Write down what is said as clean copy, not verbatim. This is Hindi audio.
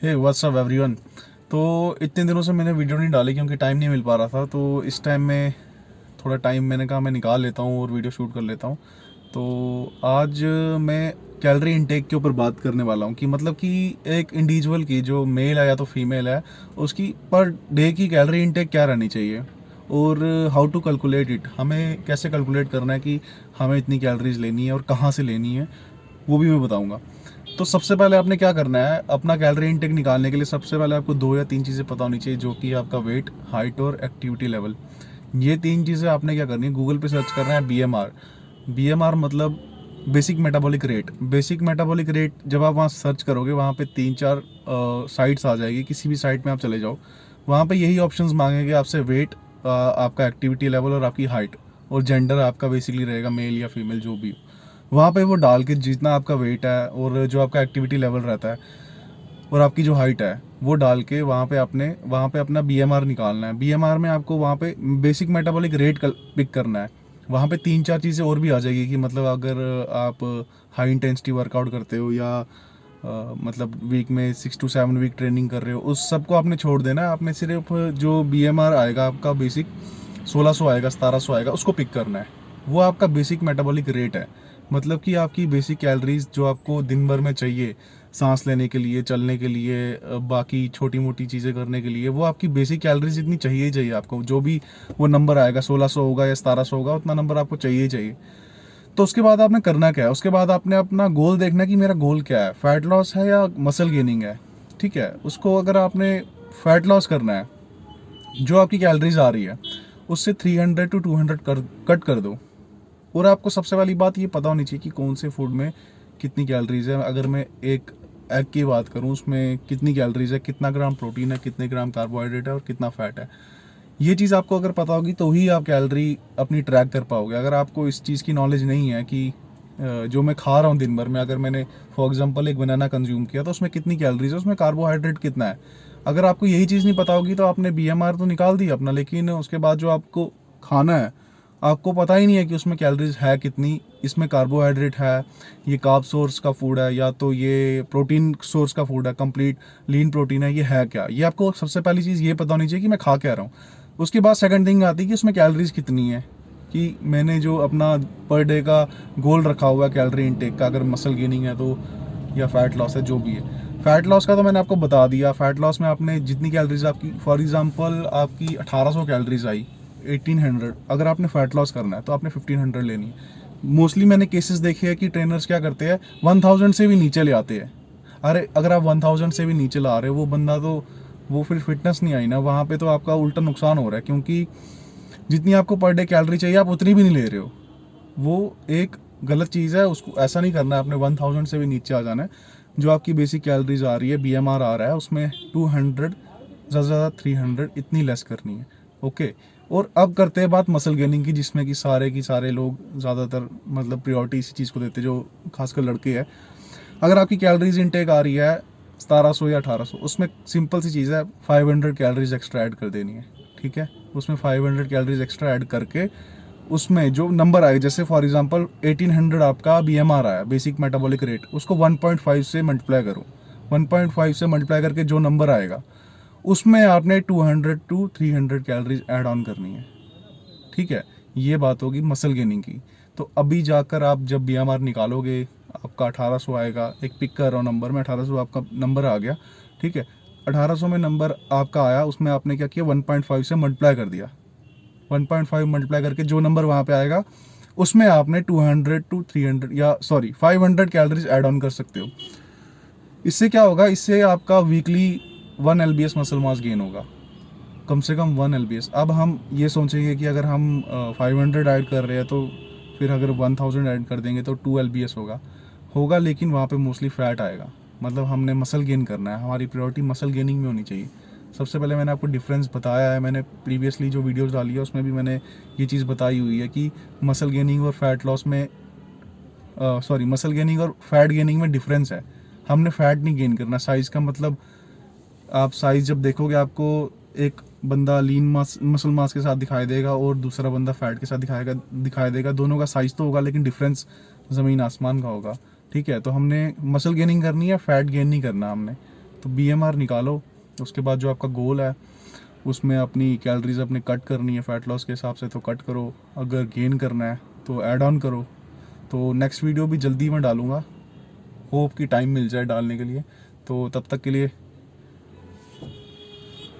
Hey what's up everyone. तो इतने दिनों से मैंने वीडियो नहीं डाली क्योंकि टाइम नहीं मिल पा रहा था। तो इस टाइम में थोड़ा टाइम मैंने कहा मैं निकाल लेता हूँ और वीडियो शूट कर लेता हूँ। तो आज मैं कैलोरी इनटेक के ऊपर बात करने वाला हूँ कि मतलब कि एक इंडिविजुअल की जो मेल है या तो फीमेल है उसकी पर डे की कैलोरी इनटेक क्या रहनी चाहिए और हाउ टू कैलकुलेट इट, हमें कैसे कैलकुलेट करना है कि हमें इतनी कैलोरीज लेनी है और कहाँ से लेनी है, वो भी मैं बताऊंगा। तो सबसे पहले आपने क्या करना है, अपना कैलोरी इनटेक निकालने के लिए सबसे पहले आपको दो या तीन चीज़ें पता होनी चाहिए, जो कि आपका वेट, हाइट और एक्टिविटी लेवल। ये तीन चीज़ें आपने क्या करनी है, गूगल पे सर्च करना है बीएमआर। बीएमआर मतलब basic metabolic rate. Basic metabolic rate जब आप वहाँ सर्च करोगे वहाँ पे तीन चार साइट्स आ जाएगी, किसी भी साइट में आप चले जाओ, वहाँ पे यही ऑप्शंस मांगेंगे आपसे, वेट, आपका एक्टिविटी लेवल और आपकी हाइट, और जेंडर आपका बेसिकली रहेगा मेल या फीमेल जो भी हो। वहाँ पे वो डाल के जितना आपका वेट है और जो आपका एक्टिविटी लेवल रहता है और आपकी जो हाइट है वो डाल के वहाँ पे अपना बीएमआर निकालना है। बीएमआर में आपको वहाँ पे बेसिक मेटाबॉलिक रेट पिक करना है। वहाँ पे तीन चार चीज़ें और भी आ जाएगी कि मतलब अगर आप हाई इंटेंसिटी वर्कआउट करते हो या मतलब वीक में 6 to 7 वीक ट्रेनिंग कर रहे हो, उस सब को आपने छोड़ देना है। आपने सिर्फ जो बीएमआर आएगा आपका बेसिक 1600 आएगा, 1700 आएगा, उसको पिक करना है। वो आपका बेसिक मेटाबॉलिक रेट है। मतलब कि आपकी बेसिक कैलोरीज जो आपको दिन भर में चाहिए सांस लेने के लिए, चलने के लिए, बाकी छोटी मोटी चीज़ें करने के लिए, वो आपकी बेसिक कैलोरीज इतनी चाहिए ही चाहिए आपको। जो भी वो नंबर आएगा, 1600 होगा या 1700 होगा, उतना नंबर आपको चाहिए ही चाहिए। तो उसके बाद आपने करना क्या है, उसके बाद आपने अपना गोल देखना है कि मेरा गोल क्या है, फैट लॉस है या मसल गेनिंग है। ठीक है, उसको अगर आपने फैट लॉस करना है, जो आपकी कैलोरीज आ रही है उससे 300 to 200 कट कर दो। और आपको सबसे पहली बात ये पता होनी चाहिए कि कौन से फूड में कितनी कैलोरीज है। अगर मैं एक एग की बात करूं, उसमें कितनी कैलोरीज है, कितना ग्राम प्रोटीन है, कितने ग्राम कार्बोहाइड्रेट है और कितना फैट है। ये चीज़ आपको अगर पता होगी तो ही आप कैलोरी अपनी ट्रैक कर पाओगे। अगर आपको इस चीज़ की नॉलेज नहीं है कि जो मैं खा रहा हूँ दिन भर में, अगर मैंने फॉर एग्जांपल एक बनाना कंज्यूम किया तो उसमें कितनी कैलोरीज है, उसमें कार्बोहाइड्रेट कितना है, अगर आपको यही चीज़ नहीं पता होगी तो आपने बीएमआर तो निकाल दी अपना, लेकिन उसके बाद जो आपको खाना है आपको पता ही नहीं है कि उसमें कैलोरीज है कितनी, इसमें कार्बोहाइड्रेट है, ये कार्ब सोर्स का फूड है या तो ये प्रोटीन सोर्स का फूड है, कंप्लीट लीन प्रोटीन है, ये है क्या। ये आपको सबसे पहली चीज़ ये पता होनी चाहिए कि मैं खा क्या रहा हूँ। उसके बाद सेकंड थिंग आती है कि उसमें कैलोरीज कितनी है, कि मैंने जो अपना पर डे का गोल रखा हुआ है कैलोरी इनटेक का, अगर मसल गेनिंग है तो या फैट लॉस है जो भी है। फैट लॉस का तो मैंने आपको बता दिया। फैट लॉस में आपने जितनी कैलोरीज आपकी, फॉर एग्जांपल आपकी 1800 कैलोरीज आई, 1800, अगर आपने फैट लॉस करना है तो आपने 1500 लेनी है। मोस्टली मैंने केसेस देखे हैं कि ट्रेनर्स क्या करते हैं, 1000 से भी नीचे ले आते हैं। अरे अगर आप 1000 से भी नीचे ला रहे हो, वो बंदा तो वो फिर फिटनेस नहीं आई ना, वहाँ पे तो आपका उल्टा नुकसान हो रहा है, क्योंकि जितनी आपको पर डे कैलोरी चाहिए आप उतनी भी नहीं ले रहे हो। वो एक गलत चीज़ है, उसको ऐसा नहीं करना है। आपने 1000 से भी नीचे आ जाना है। जो आपकी बेसिक कैलोरीज आ रही है, बीएमआर आ रहा है, उसमें 200, ज़्यादा से ज़्यादा 300, इतनी लेस करनी है। ओके। और अब करते हैं बात मसल गेनिंग की, जिसमें कि सारे की सारे लोग ज़्यादातर मतलब प्रियोरिटी इसी चीज़ को देते हैं, जो खासकर लड़के हैं। अगर आपकी कैलोरीज इनटेक आ रही है 1700 या 1800, उसमें सिंपल सी चीज़ है, 500 कैलोरीज एक्स्ट्रा ऐड कर देनी है। ठीक है, उसमें 500 कैलोरीज एक्स्ट्रा ऐड करके उसमें जो नंबर आए, जैसे फॉर एग्जांपल 1800 आपका बीएमआर आया, बेसिक मेटाबॉलिक रेट, उसको 1.5 से मल्टीप्लाई करो। 1.5 से मल्टीप्लाई करके जो नंबर आएगा उसमें आपने 200 to 300 कैलोरीज ऐड ऑन करनी है। ठीक है, ये बात होगी मसल गेनिंग की। तो अभी जाकर आप जब बीएमआर निकालोगे आपका 1800 आएगा। एक पिक कर रहा हूँ नंबर में, 1800 आपका नंबर आ गया। ठीक है, 1800 में नंबर आपका आया, उसमें आपने क्या किया, 1.5 से मल्टीप्लाई कर दिया। 1.5 मल्टीप्लाई करके जो नंबर वहाँ पे आएगा उसमें आपने 200 to 300 या सॉरी 500 कैलोरीज ऐड ऑन कर सकते हो। इससे क्या होगा, इससे आपका weekly 1 LBS muscle mass gain होगा, कम से कम 1 LBS। अब हम ये सोचेंगे कि अगर हम 500 ऐड कर रहे हैं तो फिर अगर 1000 ऐड कर देंगे तो 2 LBS होगा। होगा, लेकिन वहाँ पे मोस्टली फैट आएगा। मतलब हमने मसल गेन करना है, हमारी प्रायोरिटी मसल गेनिंग में होनी चाहिए। सबसे पहले मैंने आपको डिफरेंस बताया है, मैंने प्रीवियसली जो वीडियोस डाली है उसमें भी मैंने ये चीज़ बताई हुई है कि मसल गेनिंग और फैट लॉस में, सॉरी, मसल गेनिंग और फैट गेनिंग में डिफरेंस है। हमने फैट नहीं गेन करना। साइज़ का मतलब, आप साइज़ जब देखोगे आपको एक बंदा लीन मास मसल मास के साथ दिखाई देगा और दूसरा बंदा फैट के साथ दिखाई देगा। दोनों का साइज़ तो होगा लेकिन डिफरेंस ज़मीन आसमान का होगा। ठीक है, तो हमने मसल गेनिंग करनी है, फैट गेन नहीं करना हमने। तो BMR निकालो, उसके बाद जो आपका गोल है उसमें अपनी कैलोरीज अपने कट करनी है फ़ैट लॉस के हिसाब से तो कट करो, अगर गेन करना है तो ऐड ऑन करो। तो नेक्स्ट वीडियो भी जल्दी मैं डालूँगा, होप कि टाइम मिल जाए डालने के लिए। तो तब तक के लिए